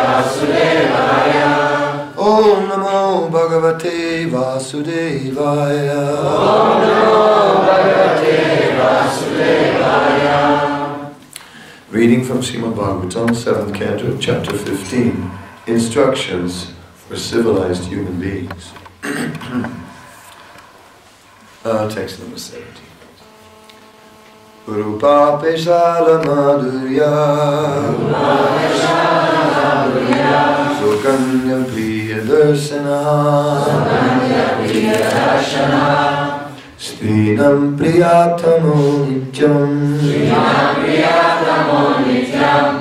Vasudevaya. Om Namo Bhagavate Vasudevaya. Om Namo Bhagavate Vasudevaya. Reading from Srimad Bhagavatam, 7th Canto, Chapter 15, Instructions for Civilized Human Beings. Text number 17. Rupa Peshala Madhurya Sukanya Priya Darsana Strinam Priyatamo Nityam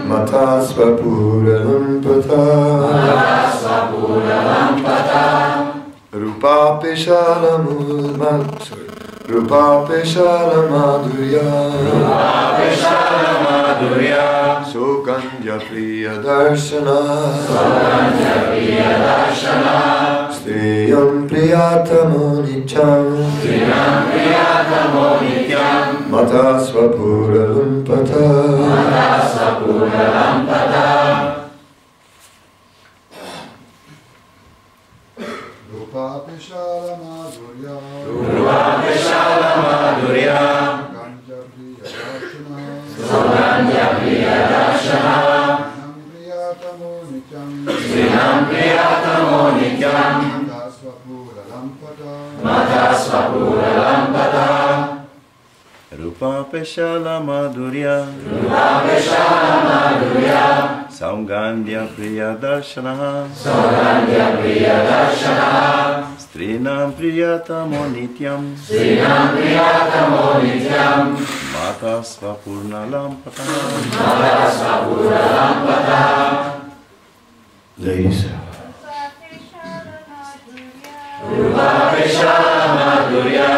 Mata Svapura Lampata Rupa Peshala Madhurya Rupa Peshala Madhurya Sukanya Priya Darshana Striyam Priyatamo Nityam Mata Svapura Lampata Rupa Peshala Madhurya Sukanya Priya Darshana Strinam Priyatamo Nityam Mata Svapura Lampata Rupa Peshala Madhurya Saugandhya Priya Darshana Strinam Priyatamo Nityam Mata Svapurna Lampata. Ladies. Rupa Peshala Madhurya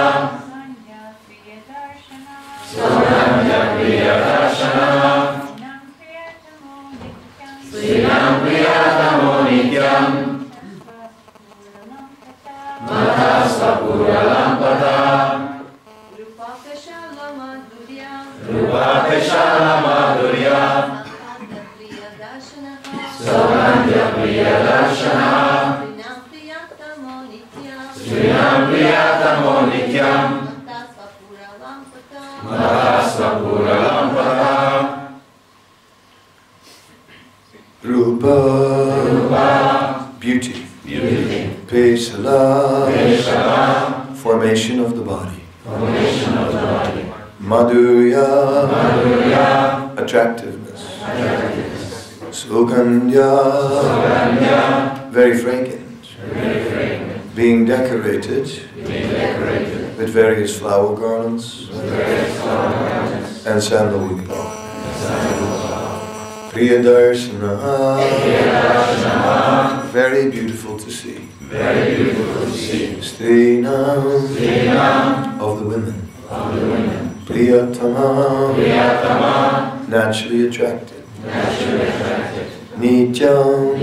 Saugandhya Priya Darshana Strinam Priyatamo Nityam Mata Svapura Lampata. Rupa Peshala Madhurya Saugandhya Priya Darshana Strinam Priyatamo Nityam Mata Svapura Lampata. Rupa, beauty. Peshala, formation of the body. Madhurya, attractiveness. Sugandhya, very fragrant. Being decorated with various flower garlands and sandalwood bark. Priya Darshana, very beautiful to see. Strinam, of the women. Priyatama, naturally attracted. Nityam,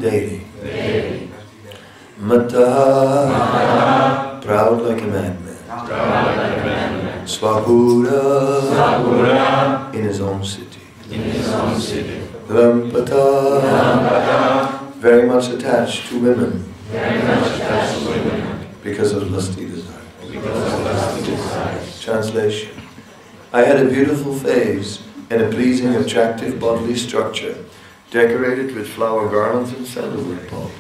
daily. Mata, proud like a madman. Svapura, in his own city. Lampata, very much attached to women. Because of lusty desire. Translation. I had a beautiful face and a pleasing, attractive bodily structure, decorated with flower garlands and sandalwood pulp.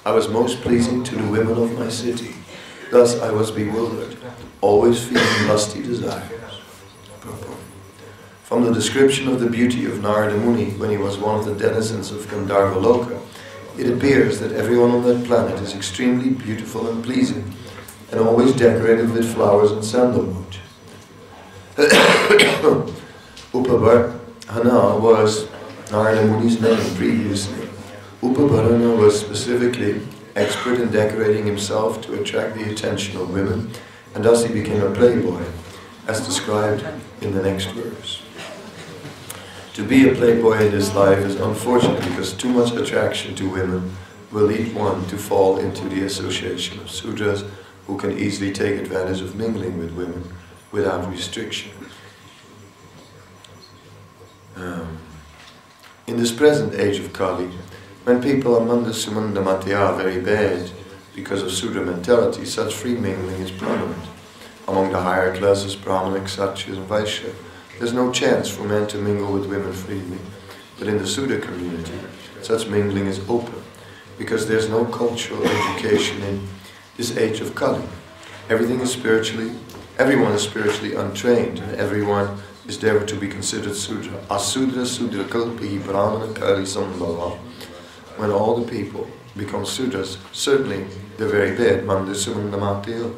I was most pleasing to the women of my city. Thus I was bewildered, always feeling lusty desires. From the description of the beauty of Narada Muni when he was one of the denizens of Gandharva Loka, it appears that everyone on that planet is extremely beautiful and pleasing, and always decorated with flowers and sandalwood. Upabhana was Narada Muni's name previously. Upabhana was specifically expert in decorating himself to attract the attention of women, and thus he became a playboy, as described in the next verse. To be a playboy in this life is unfortunate because too much attraction to women will lead one to fall into the association of Sudras who can easily take advantage of mingling with women without restriction. in this present age of Kali, when people are manda sumanda matya very bad because of Sudra mentality, such free mingling is prominent. Among the higher classes, Brahmanic, Satyas and Vaishya, there's no chance for men to mingle with women freely. But in the Sudra community, such mingling is open, because there's no cultural education in this age of Kali. Everyone is spiritually untrained, and everyone is there to be considered Sudra. Asudra Sudra Kalpi Brahmana Kali Sambhava. When all the people become Sudras, certainly they're very bad, Mandasumandamatil.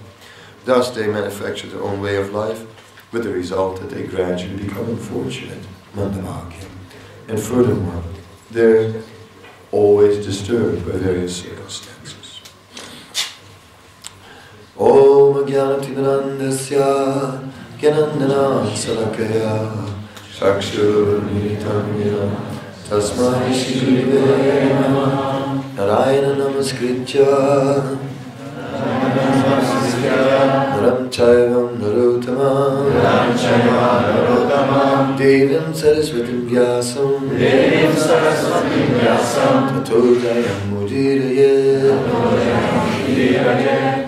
Thus they manufacture their own way of life, with the result that they gradually become unfortunate, Mandamagya. And furthermore, they're always disturbed by various circumstances. Om Jnanatidanandasya Gyanandana Salakaya Shakshur Militamina Tasmai Shrive Namaha Narayana Namaskritya Naram Chaivam Narottamam Devim Saraswatim Vyasam Tato Jayam Mudiraye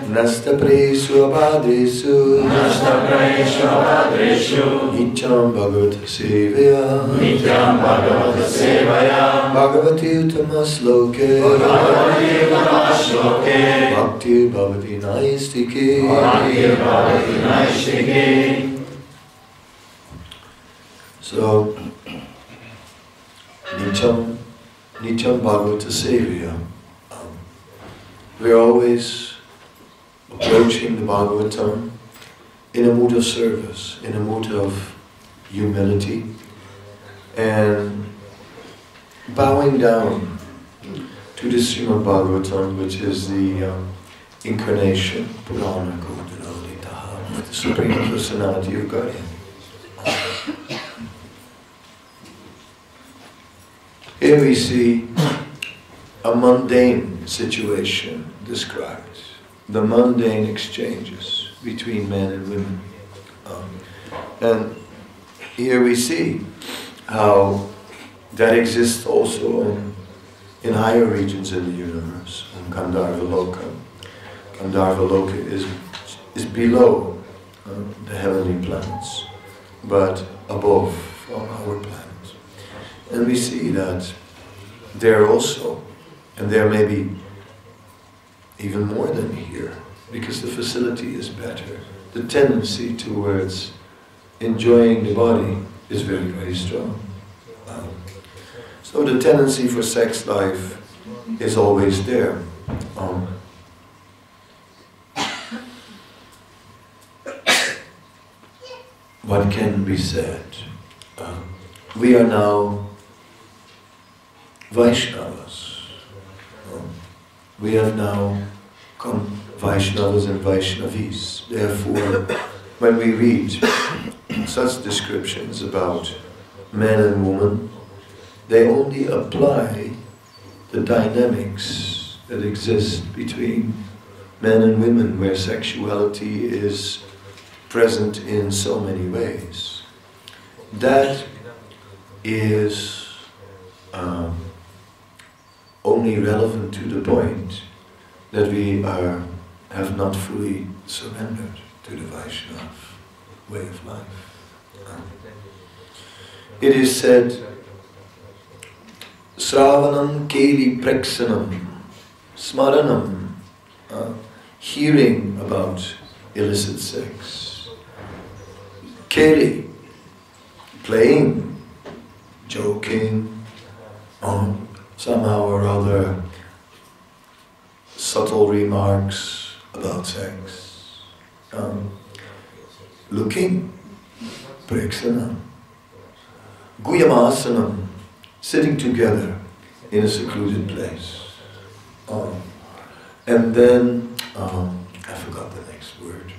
Nasta Presu Abhadresu Nityam Bhagavata Sevaya Bhagavati Uttama Sloke Bhakti Bhavati Naistike. So, Nityam Bhagavata Sevaya. We're always approaching the Bhagavatam in a mood of service, in a mood of humility, and bowing down to the Srimad Bhagavatam, which is the incarnation, Purana Godhanolitaha, the Supreme Personality of Godhead. Here we see a mundane situation described, the mundane exchanges between men and women. And here we see how that exists also in higher regions in the universe, in Gandharva Loka. Gandharva Loka is below the heavenly planets, but above our planets. And we see that there also, and there may be even more than here, because the facility is better, the tendency towards enjoying the body is very, very strong. So the tendency for sex life is always there. What can be said? We are now Vaishnavas. We have now come Vaishnavas and Vaishnavis. Therefore, when we read such descriptions about man and woman, they only apply the dynamics that exist between men and women, where sexuality is present in so many ways. That is only relevant to the point that we have not fully surrendered to the Vaishnava way of life. It is said, Sravanam Keli Preksanam Smaranam, hearing about illicit sex. Keli, playing, joking, somehow or other subtle remarks about sex. Looking, Preksanam. Guyamasanam, sitting together in a secluded place. And then, I forgot the next word.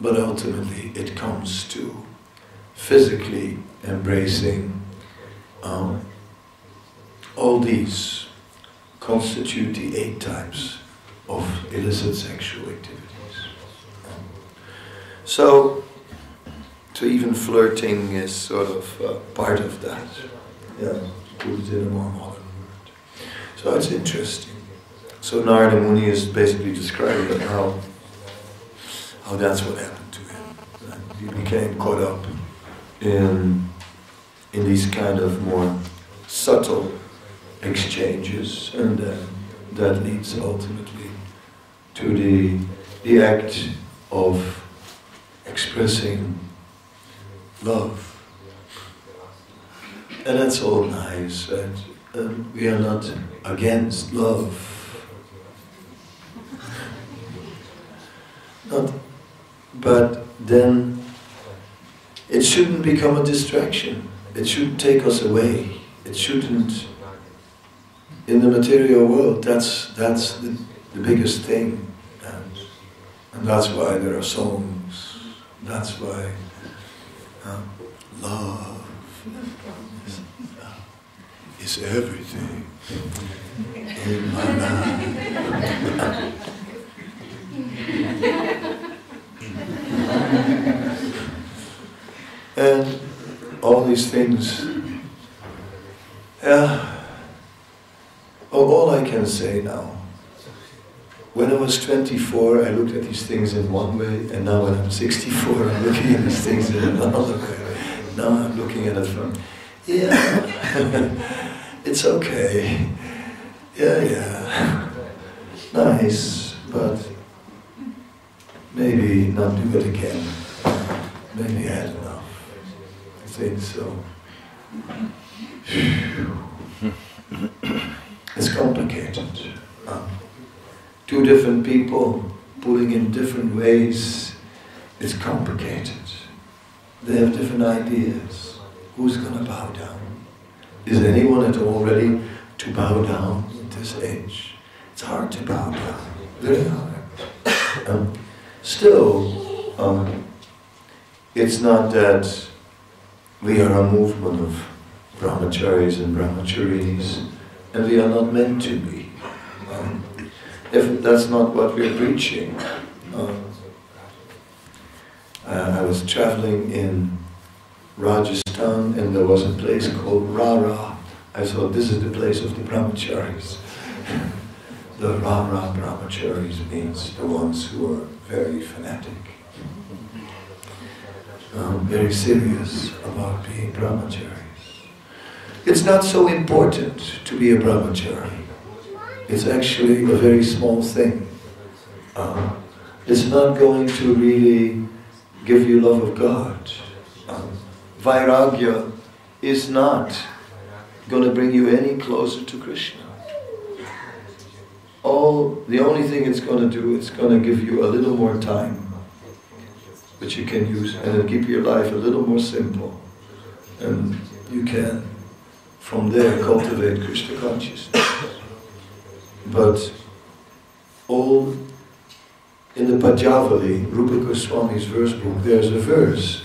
But ultimately it comes to physically embracing. All these constitute the 8 types of illicit sexual activities. So, So even flirting is sort of part of that. Yeah, put it in a more modern word. So it's interesting. So Narada Muni is basically describing how that's what happened to him. And he became caught up in these kind of more subtle exchanges, and that leads ultimately to the act of expressing love. And that's all nice, and we are not against love. But then it shouldn't become a distraction. It shouldn't take us away. It shouldn't. In the material world, that's the biggest thing, and that's why there are songs. That's why love is everything in my life. And all these things, all I can say now, when I was 24 I looked at these things in one way, and now when I'm 64 I'm looking at these things in another way. Now I'm looking at it from, it's okay, nice, but maybe not do it again. Maybe I had enough. I think so. It's complicated. Two different people pulling in different ways. It's complicated. They have different ideas. Who's going to bow down? Is anyone at all ready to bow down at this age? It's hard to bow down. Very hard. Still, it's not that we are a movement of brahmacharis and brahmacharis, and we are not meant to be. If that's not what we're preaching. I was traveling in Rajasthan, and there was a place called Rara. I thought, this is the place of the brahmacharis. The Rara brahmacharis means the ones who are very fanatic, very serious about being brahmacharis. It's not so important to be a brahmachari. It's actually a very small thing. It's not going to really give you love of God. Vairagya is not going to bring you any closer to Krishna. The only thing it's going to do, it's going to give you a little more time, which you can use, and it'll keep your life a little more simple. And you can, from there, cultivate Krishna consciousness. But all in the Pajavali, Rupa Goswami's verse book, there's a verse,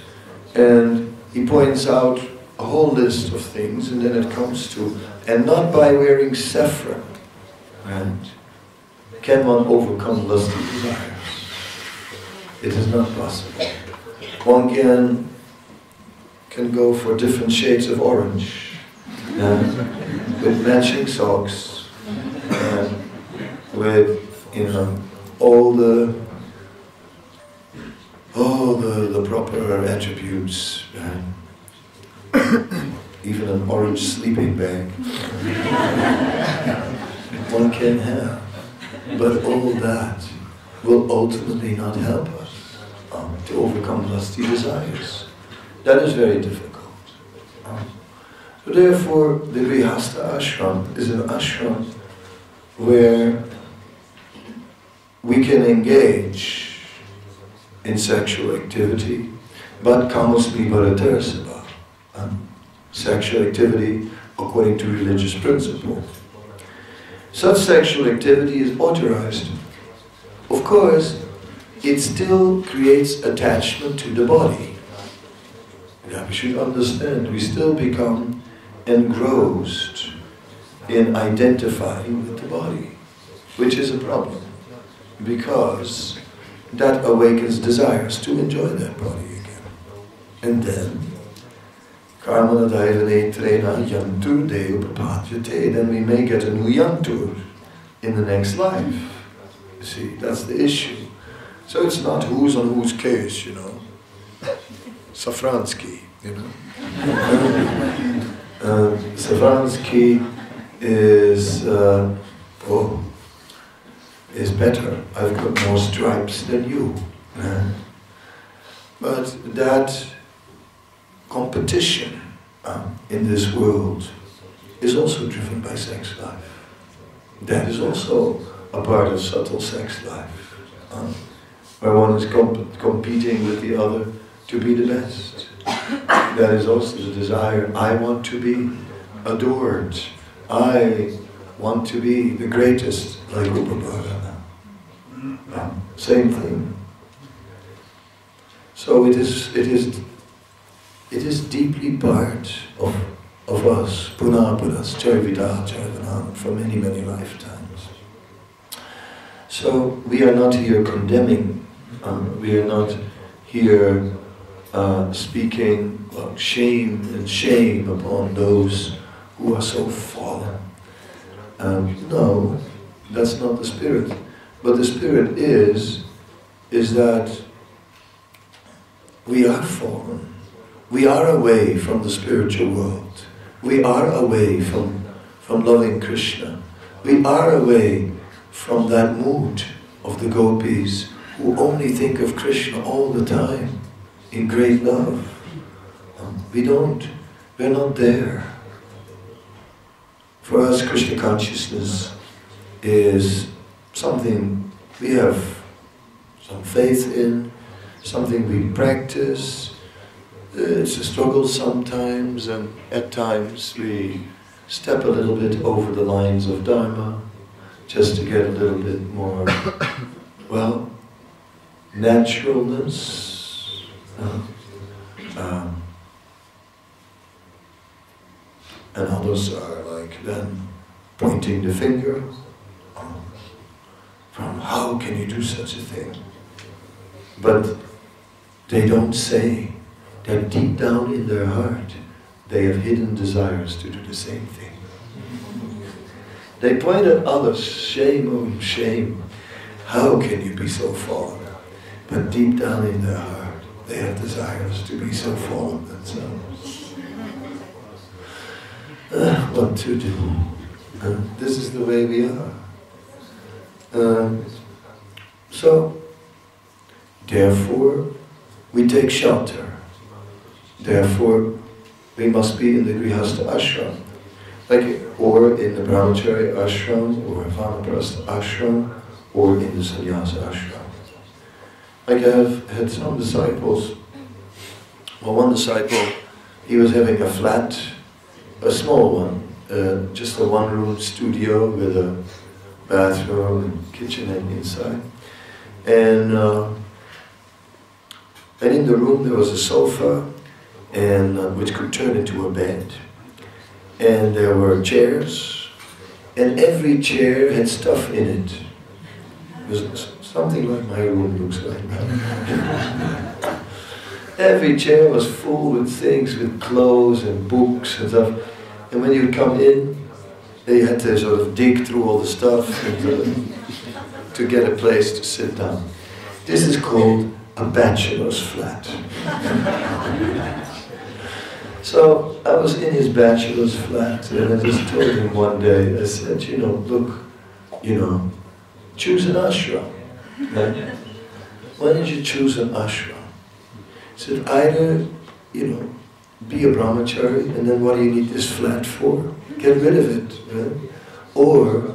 and he points out a whole list of things, and then it comes to, and not by wearing saffron, and can one overcome lusty desires? It is not possible. One can go for different shades of orange, with matching socks, with all the proper attributes, even an orange sleeping bag. One can have, but all that will ultimately not help us to overcome lusty desires. That is very difficult. So therefore, the Vyasa ashram is an ashram where we can engage in sexual activity, but kamosmi bharatarasabha, sexual activity according to religious principle. Such sexual activity is authorized. Of course, it still creates attachment to the body. Yeah, we should understand, we still become engrossed in identifying with the body, which is a problem, because that awakens desires to enjoy that body again. And then, Karmana Daivane Trena Yantur Deo Papadyate, then we may get a new Yantur in the next life. You see, that's the issue. So it's not who's on whose case, you know. Safransky, you know. Safransky is better. I've got more stripes than you. But that competition in this world is also driven by sex life. That is also a part of subtle sex life, where one is competing with the other to be the best. That is also the desire. I want to be adored. I want to be the greatest, like Upapada. Same thing. So it is deeply part of us, Punapuras, Charvita, Charvanam, for many, many lifetimes. So we are not here condemning, we are not here speaking shame upon those who are so fallen. No, that's not the spirit. But the spirit is that we are fallen. We are away from the spiritual world. We are away from loving Krishna. We are away from that mood of the gopis who only think of Krishna all the time in great love. We're not there. For us, Krishna consciousness is something we have some faith in, something we practice. It's a struggle sometimes, and at times we step a little bit over the lines of Dharma just to get a little bit more, well, naturalness. And others are like then pointing the finger from how can you do such a thing? But they don't say that deep down in their heart they have hidden desires to do the same thing. They point at others, shame, oh shame, how can you be so fallen? But deep down in their heart they have desires to be so fallen themselves. What to do? This is the way we are. So, therefore, we take shelter. Therefore, we must be in the Grihastha ashram, or in the Brahmachari ashram, or Vanaprastha ashram, or in the Sannyasa ashram. Like I have had some disciples. Well, one disciple, he was having a flat, a small one, just a one-room studio with a bathroom and kitchenette inside. And in the room there was a sofa, and which could turn into a bed. And there were chairs, and every chair had stuff in it. It was something like my room looks like now. Every chair was full with things, with clothes and books and stuff. And when you'd come in, they had to sort of dig through all the stuff and, to get a place to sit down. This is called a bachelor's flat. So I was in his bachelor's flat, and I just told him one day, I said, look, choose an ashram. Right? Why did you choose an ashram? He said, either, be a brahmachari, and then what do you need this flat for? Get rid of it, right? Or,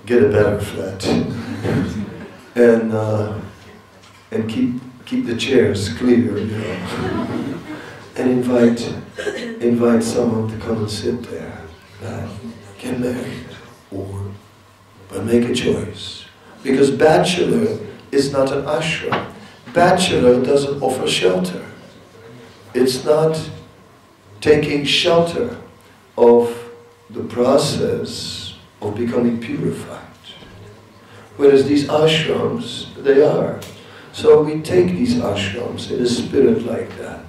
get a better flat. and keep the chairs clear, and invite someone to come and sit there. Get married, but make a choice. Because bachelor is not an ashram. Bachelor doesn't offer shelter. It's not taking shelter of the process of becoming purified. Whereas these ashrams, they are. So we take these ashrams in a spirit like that.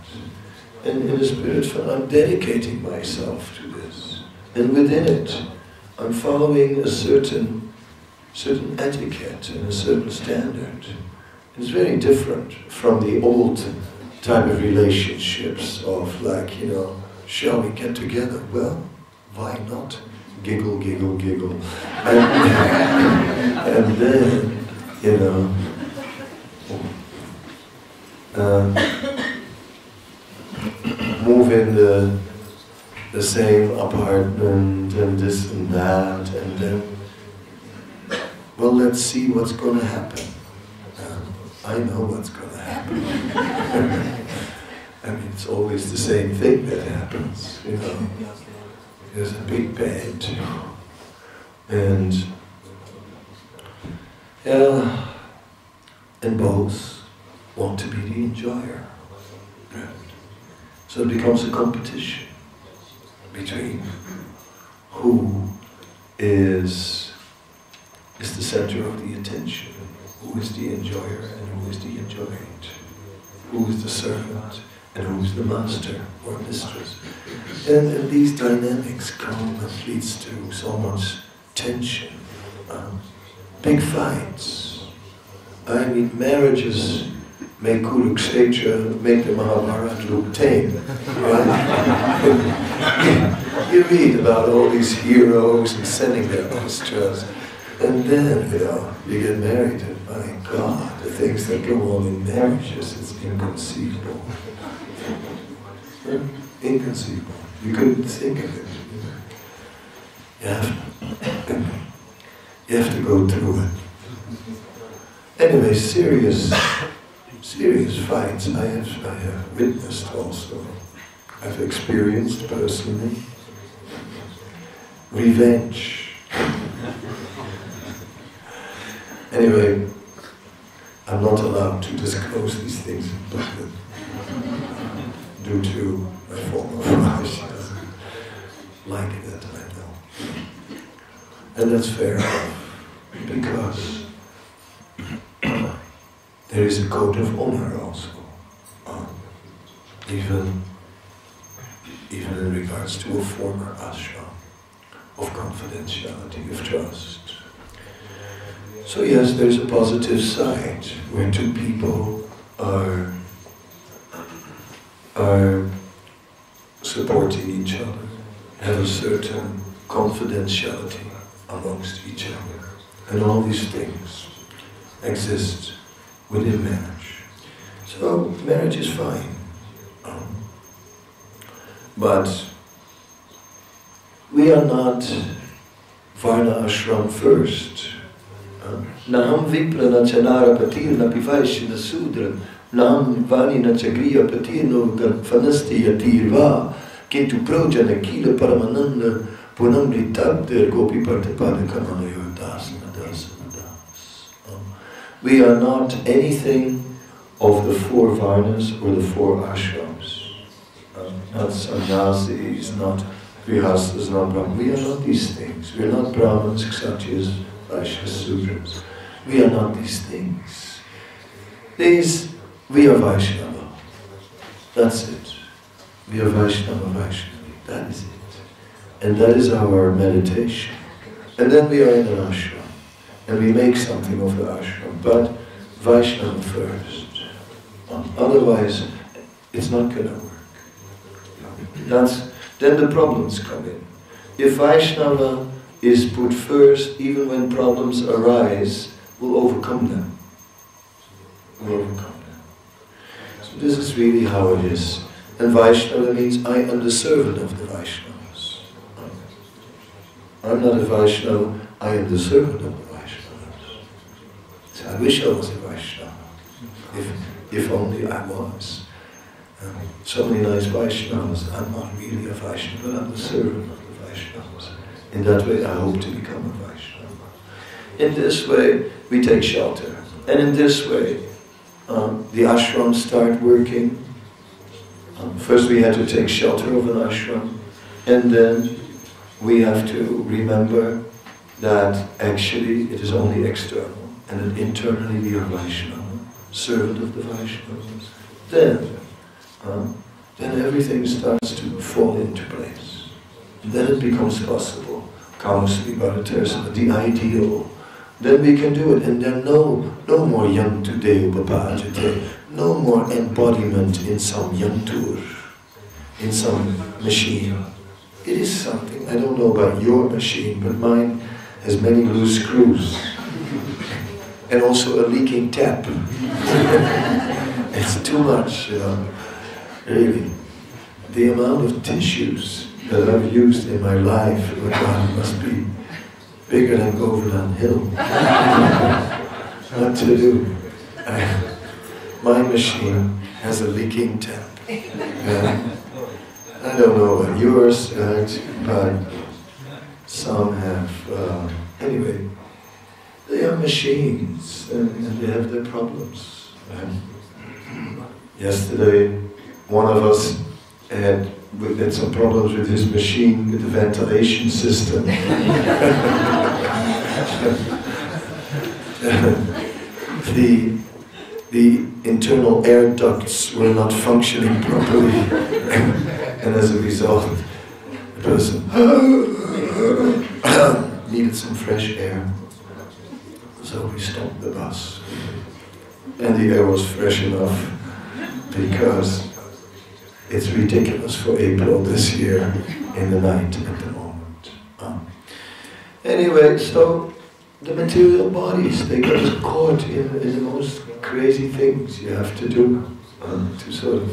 And in the spirit fund, I'm dedicating myself to this. And within it, I'm following a certain etiquette and a certain standard. It's very different from the old type of relationships of like, you know, shall we get together? Well, why not? Giggle, giggle, giggle. And then, you know, move in the same apartment and this and that, and then, well, let's see what's going to happen. I know what's going to happen. I mean, it's always the same thing that happens, you know. There's a big bed, and both want to be the enjoyer. Right? So it becomes a competition between who is the center of the attention, who is the enjoyer and who is the enjoyed, who is the servant and who is the master or mistress. And these dynamics come and leads to so much tension, big fights. I mean, marriages make Kurukshetra, make the Mahabharata look tame, right? You read about all these heroes and sending their orchestras, and then, you know, you get married, and my God, the things that go on in marriages, it's inconceivable. Inconceivable. You couldn't think of it. You have to go through it. Anyway, serious fights I have witnessed also. I've experienced personally. Revenge. Anyway, I'm not allowed to disclose these things in public due to my former wife. She doesn't like that, I know. And that's fair enough, because there is a code of honor also, even in regards to a former ashram, of confidentiality, of trust. So yes, there's a positive side where two people are supporting each other, have a certain confidentiality amongst each other, and all these things exist within marriage. So marriage is fine, but we are not Varna ashram first. Naham vipra na chanara patir na pivaishya na sudra, naham vani na chagriya patir no fanasti yatirva, kintu proja na kila paramananda punamritabdir gopi partipada kamanayor dasana dasana das. We are not anything of the four varnas or the four ashrams. Not sannyasis, not vyasas, not brahmanas. We are not these things. We are not brahmins, kshatriyas, vaishyas, sudras. We are not these things. We are Vaishnava. That's it. We are Vaishnava, Vaishnavi. That is it. And that is our meditation. And then we are in an ashram. And we make something of the ashram. But Vaishnava first. Otherwise, it's not going to work. Then the problems come in. If Vaishnava is put first, even when problems arise, we'll overcome them. We'll overcome them. So this is really how it is. And Vaishnava means I am the servant of the Vaishnavas. I'm not a Vaishnava, I am the servant of the Vaishnavas. So I wish I was a Vaishnava. If only I was. So many nice Vaishnavas. I'm not really a Vaishnava, but I'm the servant of the Vaishnavas. In that way, I hope to become a Vaishnava. In this way, we take shelter. And in this way, the ashrams start working. First we had to take shelter of an ashram, and then we have to remember that actually it is only external, and that internally we are Vaishnava, servant of the Vaishnavas. Then then everything starts to fall into place. And then it becomes possible. Kamsvi Bharatarsa, the ideal. Then we can do it, and then no more yantu upapajate, no more embodiment in some yantur, in some machine. It is something. I don't know about your machine, but mine has many loose screws. And also a leaking tap. It's too much, you know. Really. The amount of tissues that I've used in my life must be bigger than Govardhan Hill. What to do? My machine has a leaking tap. I don't know about yours, but some have. Anyway, they are machines and they have their problems. Yesterday, one of us had some problems with his machine, with the ventilation system. The internal air ducts were not functioning properly, and as a result, the person needed some fresh air. So we stopped the bus, and the air was fresh enough because it's ridiculous for April this year in the night at the moment. Anyway, so the material bodies, they get caught in the most crazy things you have to do to sort of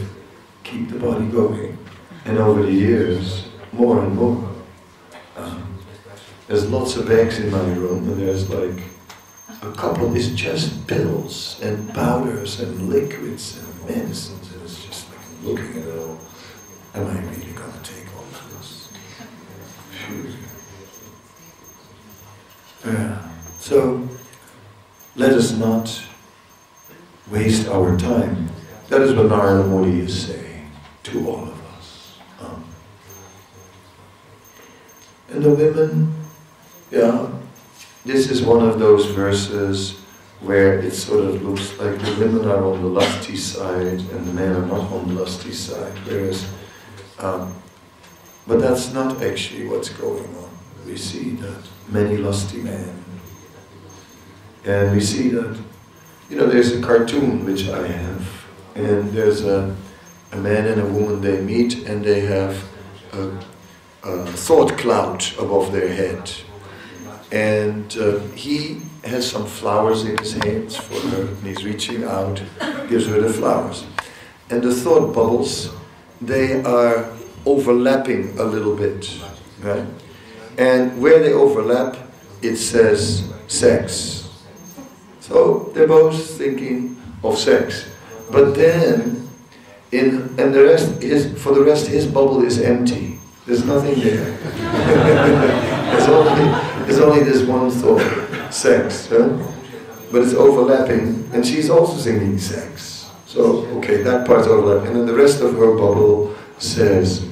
keep the body going. And over the years, more and more. There's lots of bags in my room, and there's like a couple is just pills and powders and liquids and medicines, and it's just like looking at it all. Am I really going to take all of this? So let us not waste our time. That is what Narada Muni is saying to all of us. And the women, this is one of those verses where it sort of looks like the women are on the lusty side and the men are not on the lusty side, whereas, but that's not actually what's going on. We see that many lusty men, and we see that, there's a cartoon which I have, and there's a man and a woman, they meet and they have a thought cloud above their head. And he has some flowers in his hands for her, and he's reaching out, gives her the flowers. And the thought bubbles, they are overlapping a little bit, right? And where they overlap, it says sex. So they're both thinking of sex. But then, for the rest, his bubble is empty. There's nothing there. There's only this one thought, sex, but it's overlapping, and she's also singing sex. So, okay, that part's overlapping, and then the rest of her bubble says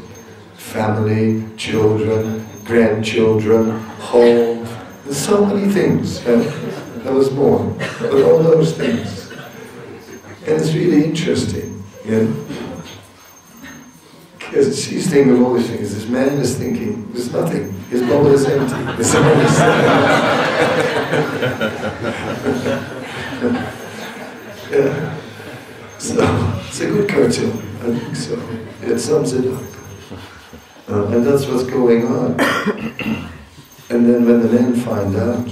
family, children, grandchildren, home, and so many things. There was more, but all those things. And it's really interesting, because she's thinking of all these things. This man is thinking, there's nothing. His bubble is empty. It's always So, it's a good cartoon, I think so. It sums it up. And that's what's going on. And then when the men find out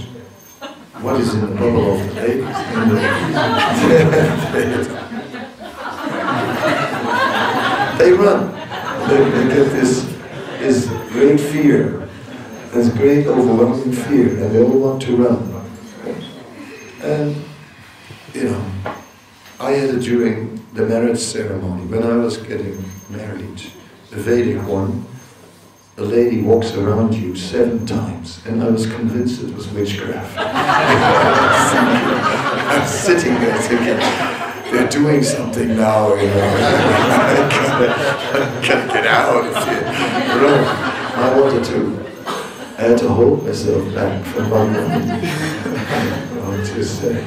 what is in the bubble of the ladies, they run. They get this great fear, this great overwhelming fear, and they all want to run. And, I had it during the marriage ceremony, when I was getting married, the Vedic one, the lady walks around you 7 times, and I was convinced it was witchcraft. I was sitting there thinking, they're doing something now, I gotta get out of here. I had to hold myself back for one moment. I want to say.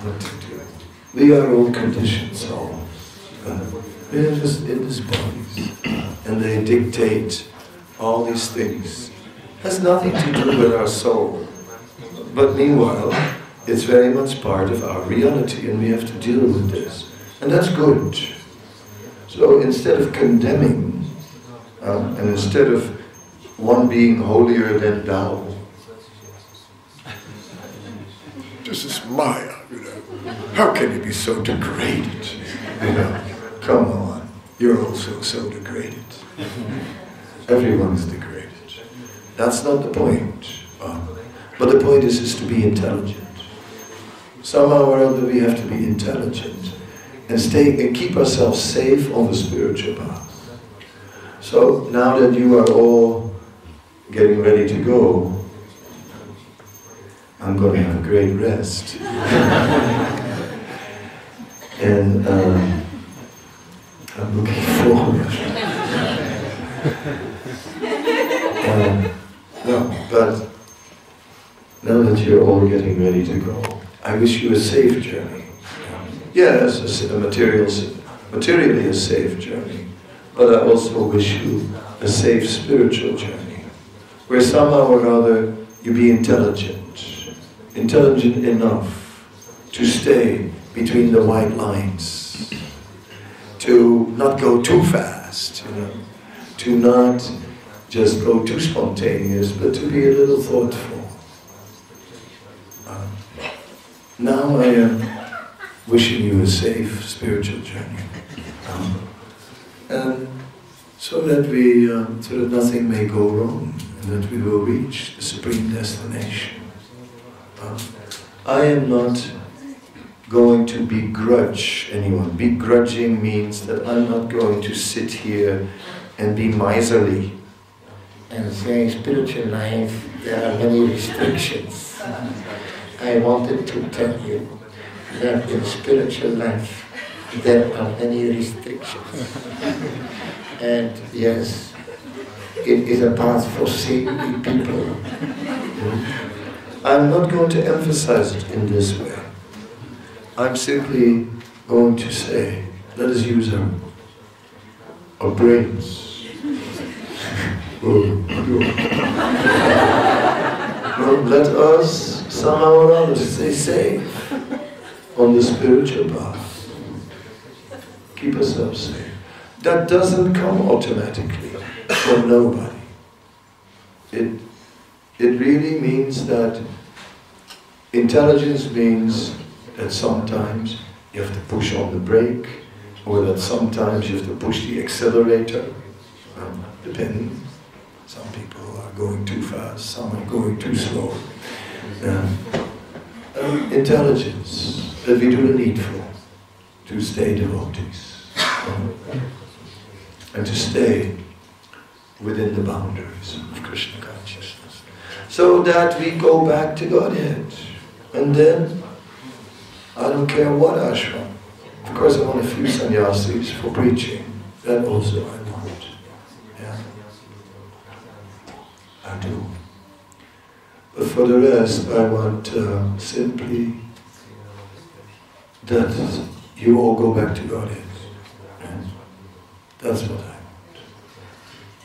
what to do. We are all conditioned souls. We are just in these bodies. And they dictate all these things. Has nothing to do with our soul. But meanwhile, it's very much part of our reality and we have to deal with this. And that's good. So instead of condemning, and instead of one being holier than thou, this is Maya, you know. How can you be so degraded? You know, come on, you're also so degraded. Everyone is degraded. That's not the point. But the point is to be intelligent. Somehow or other we have to be intelligent and stay and keep ourselves safe on the spiritual path. So now that you are all getting ready to go, I'm going to have a great rest. And I'm looking forward. No, but now that you're all getting ready to go, I wish you a safe journey. Yes, materially a safe journey, but I also wish you a safe spiritual journey, where somehow or other you be intelligent enough to stay between the white lines, to not go too fast, you know, to not just go too spontaneous, but to be a little thoughtful. Now I am wishing you a safe spiritual journey, and so that nothing may go wrong, and that we will reach the supreme destination. I am not going to begrudge anyone. Begrudging means that I'm not going to sit here and be miserly and say, spiritual life, there are many restrictions. I wanted to tell you that in spiritual life there are many restrictions. And yes, it is a path for saintly people. I'm not going to emphasize it in this way. I'm simply going to say, let us use our brains. Let us somehow or other stay safe on the spiritual path. Keep ourselves safe. That doesn't come automatically from nobody. It really means that intelligence means that sometimes you have to push on the brake, or that sometimes you have to push the accelerator, depending. Some people are going too fast, some are going too slow. Intelligence, that we do the needful to stay devotees, and to stay within the boundaries of Krishna consciousness, so that we go back to Godhead. And then, I don't care what ashram. Of course I want a few sannyasis for preaching. That also I want. Yeah. I do. But for the rest, I want simply that you all go back to Godhead. Yeah. That's what I want.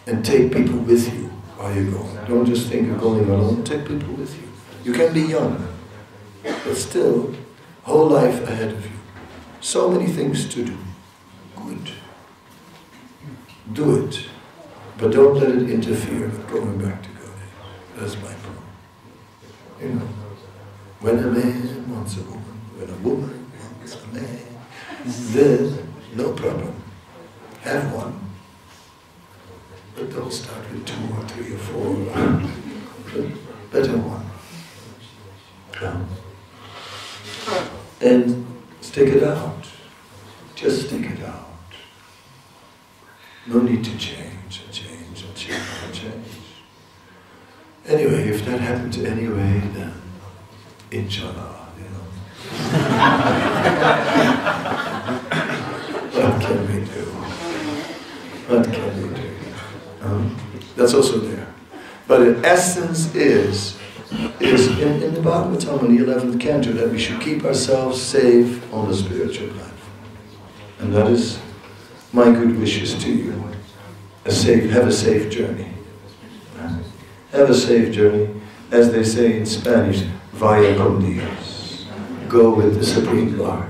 And take people with you while you're going. Don't just think you're going alone, take people with you. You can be young, but still, whole life ahead of you. So many things to do. Good. Do it. But don't let it interfere with going back to Godhead. That's my problem. You know, when a man wants a woman, when a woman wants a man, then no problem. Have one. But don't start with 2 or 3 or 4. Better one. And stick it out. Just stick it out. No need to change and change and change and change. Anyway, if that happens anyway, then inshallah, you know. What can we do? What can we do? That's also there. But in essence is is in the Bhagavatam in the 11th canto that we should keep ourselves safe on the spiritual platform. And that is my good wishes to you. Have a safe journey. Have a safe journey. As they say in Spanish, vaya con Dios. Go with the Supreme Lord.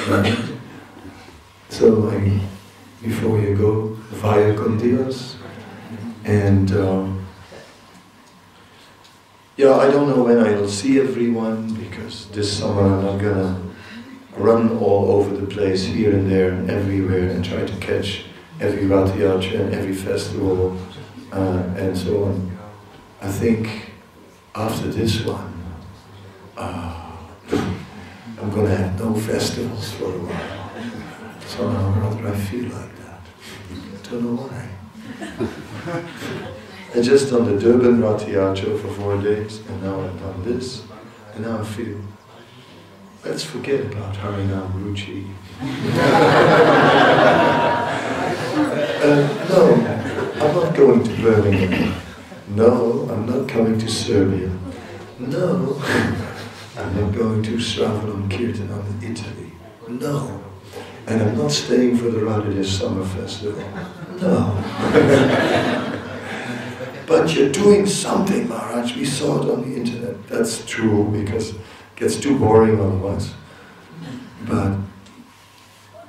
Right? So, before you go, vaya con Dios. And yeah, I don't know when I'll see everyone, because this summer I'm not gonna run all over the place, here and there and everywhere, and try to catch every Radhadesh and every festival and so on. I think after this one, I'm going to have no festivals for a while. Somehow or other I feel like that. I don't know why. I just done the Durban Radhadesh for 4 days, and now I've done this, and now I feel, let's forget about Harinam Ruchi. No, I'm not going to Birmingham. No, I'm not coming to Serbia. No, I'm not going to Sravanam Kirtanam in Italy. No, and I'm not staying for the Radhadesh Summer Festival. No. But you're doing something, Maharaj. We saw it on the internet. That's true, because it gets too boring otherwise. But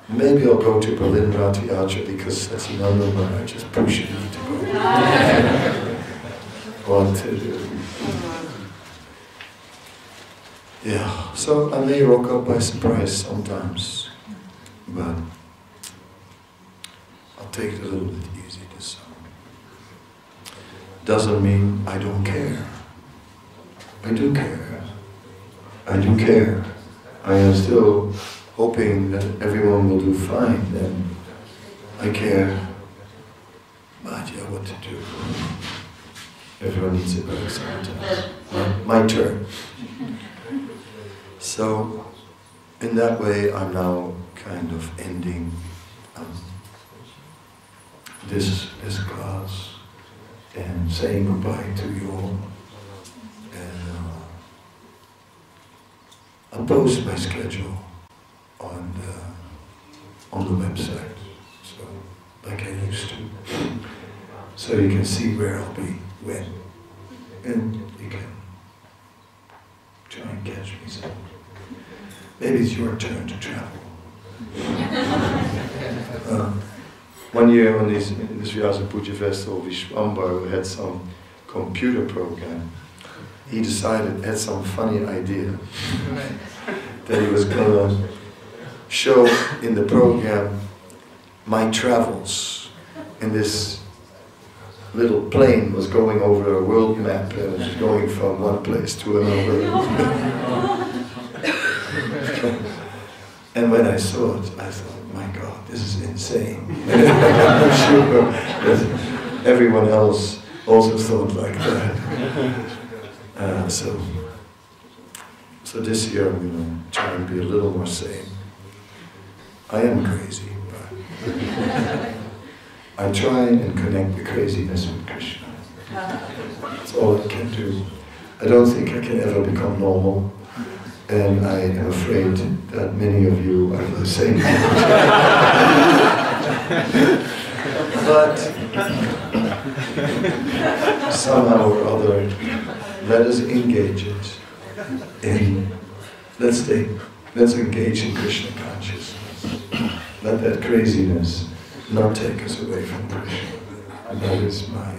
maybe I'll go to Berlin Radhadesh, because that's another Maharaj is pushing me to go. What to do? Yeah, so I may rock up by surprise sometimes, but I'll take it a little bit easy this summer. Doesn't mean I don't care. I do care. I do care. I am still hoping that everyone will do fine, and I care. But yeah, what to do? Everyone needs a break sometimes. My turn. So, in that way, I'm now kind of ending this class and saying goodbye to you all. And I'll post my schedule on the website, so like I used to, so you can see where I'll be when, and you can try and catch me. So maybe it's your turn to travel. One year on this Vyasa Puja festival, Vishwambar had some computer program. He had some funny idea that he was going to show in the program my travels. And this little plane was going over a world map and it was going from one place to another. And when I saw it, I thought, my God, this is insane. I'm sure that everyone else also thought like that. So this year I'm going to try and be a little more sane. I am crazy, but I try and connect the craziness with Krishna. That's all I can do. I don't think I can ever become normal, and I am afraid that many of you are the same. But somehow or other, let us engage it. And let's engage in Krishna consciousness. Let that craziness not take us away from Krishna. And that is my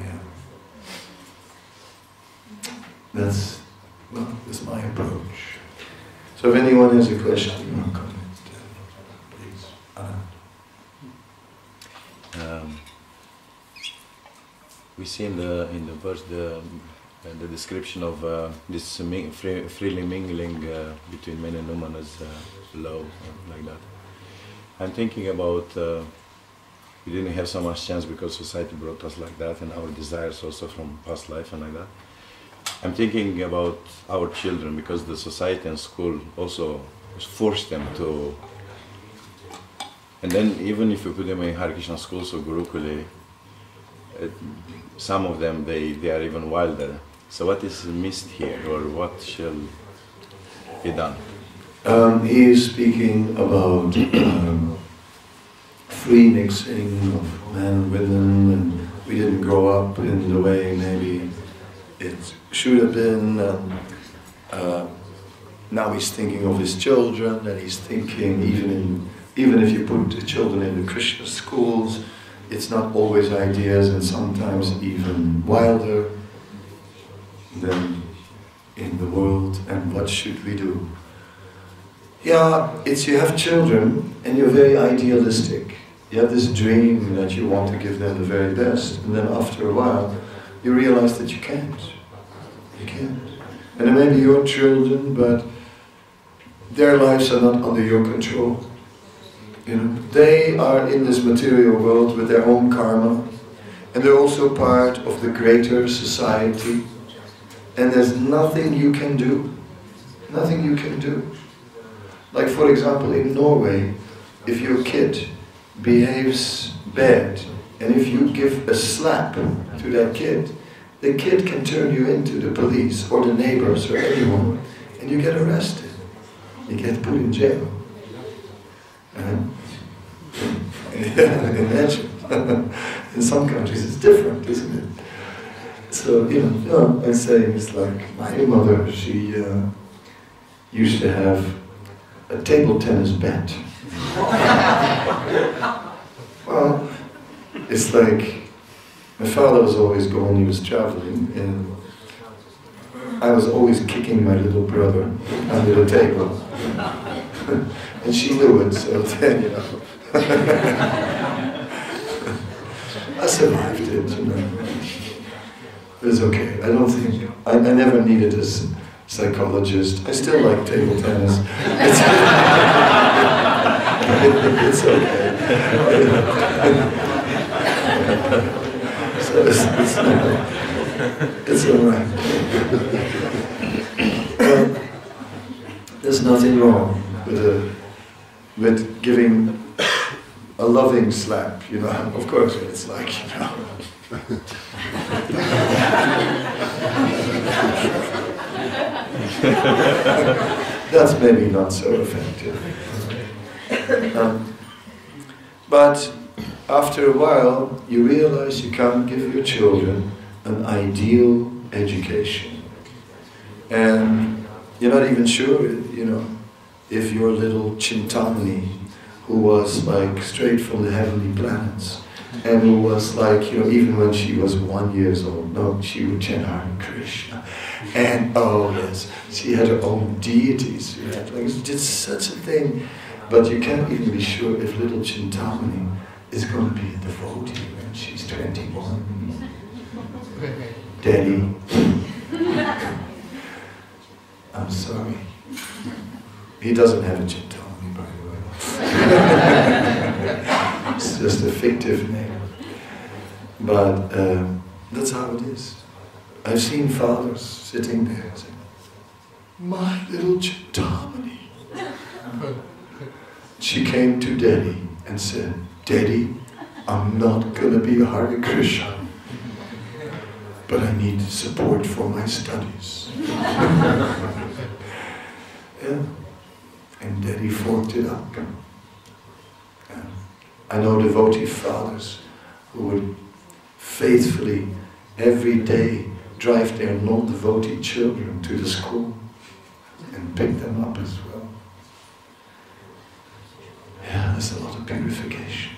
that's my approach. So if anyone has a question, comment, please. We see in the verse the description of this freely mingling between men and women as love, like that. I'm thinking about we didn't have so much chance because society brought us like that, and our desires also from past life and like that. I'm thinking about our children, because the society and school also forced them to, and then even if you put them in Hare Krishna schools or Gurukule, some of them, they are even wilder. So what is missed here, or what shall be done? He is speaking about free mixing of men and women, and we didn't grow up in the way maybe it should have been, and now he's thinking of his children, and he's thinking even if you put the children in the Krishna schools, it's not always ideas, and sometimes even wilder than in the world. And what should we do? Yeah, it's you have children and you're very idealistic. You have this dream that you want to give them the very best, and then after a while you realize that you can't. You can't. And they may be your children, but their lives are not under your control. You know, they are in this material world with their own karma, and they're also part of the greater society, and there's nothing you can do. Nothing you can do. Like for example in Norway, if your kid behaves bad, and if you give a slap to that kid, the kid can turn you into the police or the neighbors or anyone, and you get arrested. You get put in jail. Imagine. In some countries it's different, isn't it? So, you know, I'm saying it's like my mother, she used to have a table tennis bat. Well, it's like my father was always gone, he was traveling, and I was always kicking my little brother under the table. And she knew it, so then, you know. I survived it, you know. It was okay. I don't think, I never needed a psychologist. I still like table tennis. It's okay. So it's all right. There's nothing wrong with giving a loving slap, you know. Of course, it's like, you know. That's maybe not so effective. But after a while, you realize you can't give your children an ideal education. And you're not even sure, you know, if your little Chintamani, who was like straight from the heavenly planets, and who was like, you know, even when she was 1 year old, no, she would chant Hare Krishna. And oh yes, she had her own deities. You know, like, it's just such a thing. But you can't even be sure if little Chintamani is going to be a devotee when she's 21. Daddy, I'm sorry. He doesn't have a Chintamani, by the way. It's just a fictive name. But that's how it is. I've seen fathers sitting there saying, my little Chintamani. She came to Daddy and said, Daddy, I'm not going to be a Hare Krishna, but I need support for my studies. Yeah. And Daddy forked it up. I know devotee fathers who would faithfully every day drive their non-devotee children to the school and pick them up as well. Yeah, there's a lot of purification.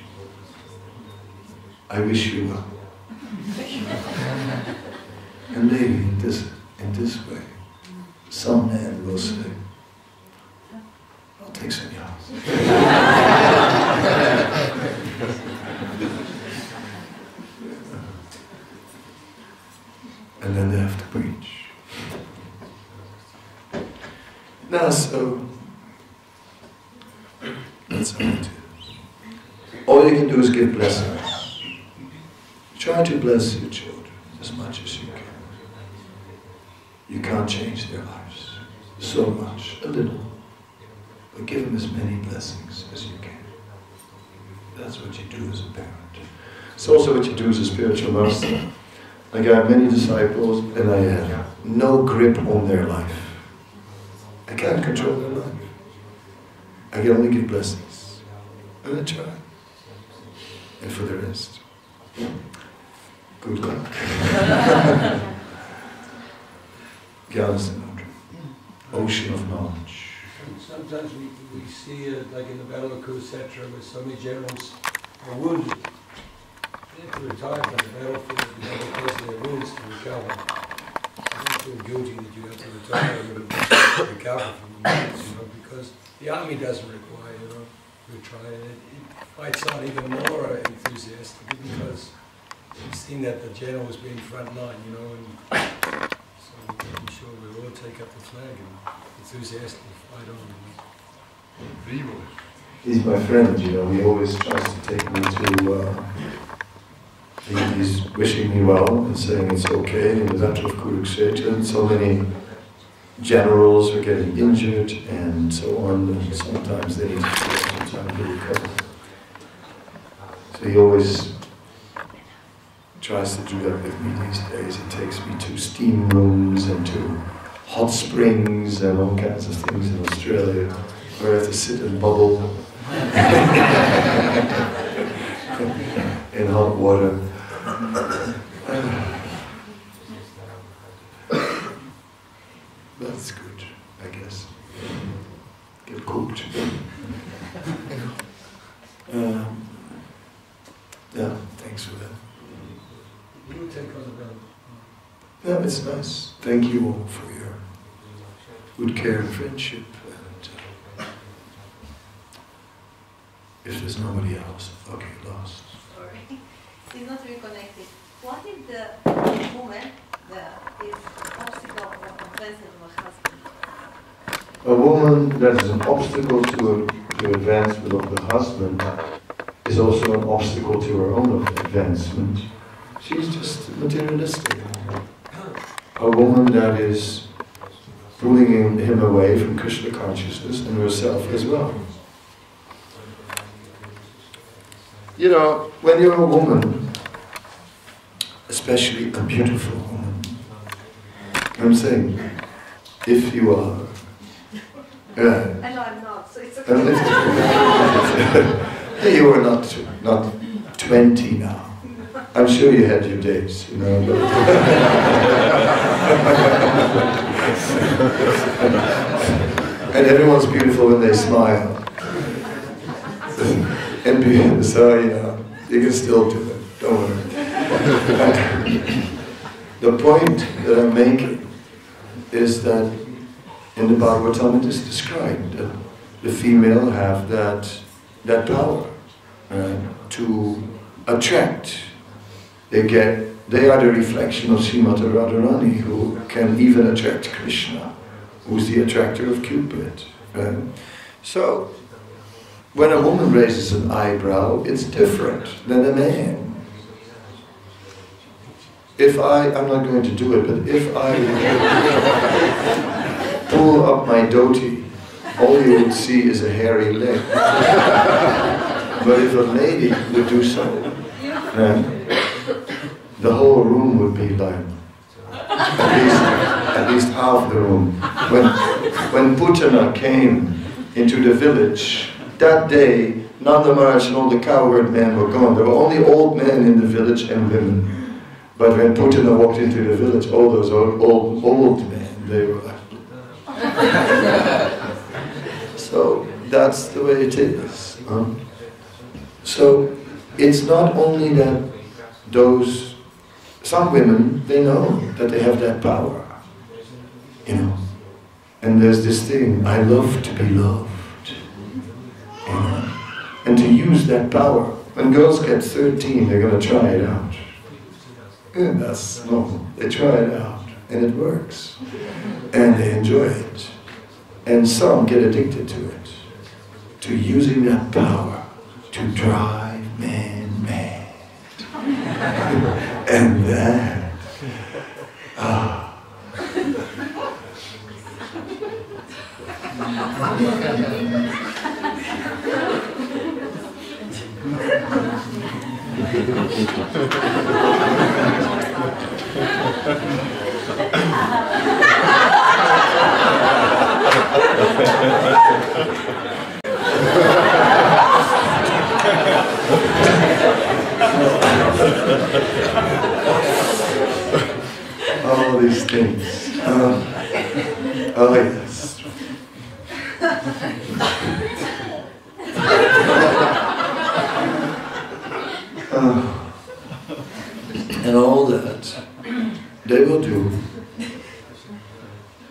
I wish you well. And maybe in this way, some man will say, I'll take some yours. And then they have to preach. Now, so that's how it is. All you can do is give blessings. Try to bless your children as much as you can. You can't change their lives so much, a little. But give them as many blessings as you can. That's what you do as a parent. It's also what you do as a spiritual master. Like I have many disciples and I have no grip on their life. I can't control their life. I can only give blessings. And I try. And for the rest, good luck. Jnana, ocean of knowledge. Sometimes we see it like in the Battle of Kurukshetra where so many generals are wounded. They have to retire from the battlefield because of their wounds to recover. I don't feel guilty that you have to retire to recover from the wounds, because the army doesn't require, to retire. It fights on even more enthusiastically because it's seen that the general was being front line, and so I'm sure we'll all take up the flag and enthusiastically fight on. He's my friend, he always tries to take me to, he's wishing me well and saying it's okay in the Battle of Kurukshetra, and so many generals are getting injured and so on, and sometimes they need to take some time to recover. So he always tries to do that with me these days. He takes me to steam rooms and to hot springs and all kinds of things in Australia, where I have to sit and bubble in hot water. That's good, I guess. Get cooked. Yeah, thanks for that. You take on the belt. Yeah, it's nice. Thank you all for your good care and friendship. And if there's nobody else, okay, lost. Sorry, it's not reconnected. What if the woman is obstacle or advancement of a husband? A woman that is an obstacle to advancement of the husband is also an obstacle to her own advancement. She's just materialistic. A woman that is pulling him away from Krishna consciousness and herself as well. When you're a woman, especially a beautiful woman, I'm saying, if you are, I know I'm not, so it's okay. You are not 20 now. I'm sure you had your days, And everyone's beautiful when they smile. And so, you can still do it, don't worry. The point that I'm making is that in the Bhagavatam it is described that the female have that power to attract. They are the reflection of Srimati Radharani, who can even attract Krishna, who's the attractor of Cupid. So, when a woman raises an eyebrow, it's different than a man. I'm not going to do it, but if I pull up my dhoti, all you would see is a hairy leg. But if a lady would do so, the whole room would be like, at least half the room. When Putana came into the village, that day, Nanda Maharaj and all the cowherd men were gone. There were only old men in the village and women. But when Putana walked into the village, all those old men, they were like... So that's the way it is. So it's not only that some women, they know that they have that power, And there's this thing, I love to be loved, And to use that power. When girls get 13, they're going to try it out. And that's normal. They try it out, and it works. And they enjoy it. And some get addicted to it. To using that power to drive men mad. And that, All these things. Oh yes. And all that they will do.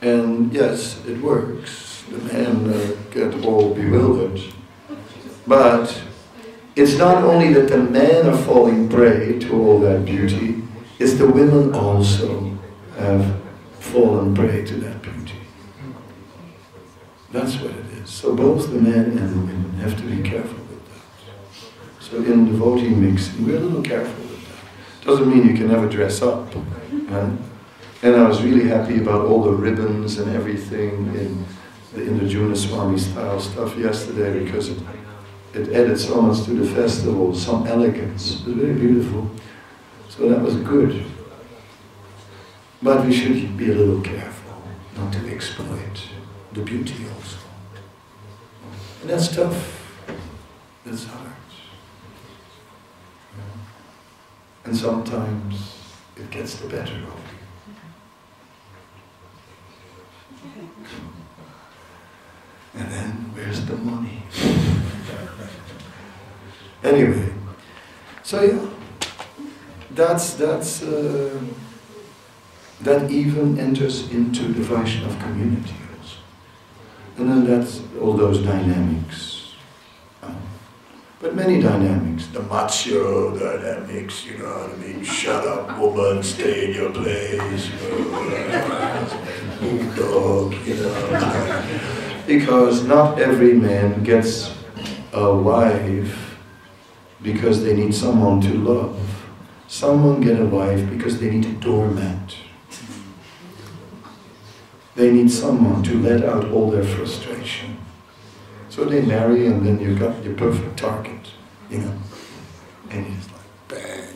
And yes, it works. The men get all bewildered. But it's not only that the men are falling prey to all that beauty, it's the women also have fallen prey to that beauty. That's what it is. So both the men and the women have to be careful with that. So in devotee mixing, we're a little careful with that. Doesn't mean you can never dress up. And I was really happy about all the ribbons and everything in the Indra Swami style stuff yesterday, because it added so much to the festival, some elegance. It was very beautiful. So that was good. But we should be a little careful not to exploit the beauty also. And that's tough. That's hard. And sometimes it gets the better of you. And then, where's the money? Anyway, so yeah, that even enters into the Vaishnava community also. And then that's all those dynamics. But many dynamics, the macho dynamics, you know what I mean? Shut up, woman, stay in your place, bulldog, you know. Because not every man gets a wife because they need someone to love. Someone get a wife because they need a doormat. They need someone to let out all their frustration. So they marry, and then you got your perfect target, you know. And it's like, bang,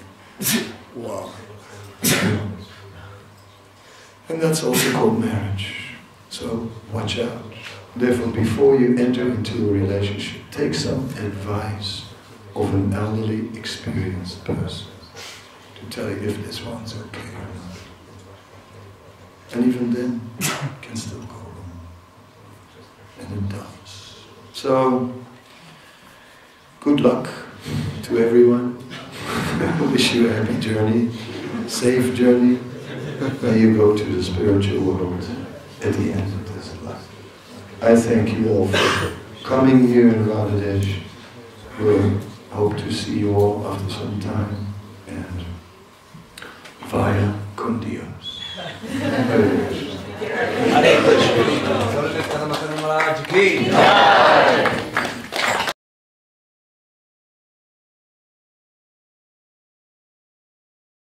wow. And that's also called marriage. So watch out. Therefore, before you enter into a relationship, take some advice of an elderly, experienced person to tell you if this one's okay or not. And even then, it can still go wrong. And it does. So, good luck to everyone. I wish you a happy journey, safe journey. May you go to the spiritual world at the end of this life. I thank you all for coming here in Radhadesh. We'll hope to see you all after some time. And vaya con Dios. Hare Krishna. Kadamba Kanana Maharaj ki.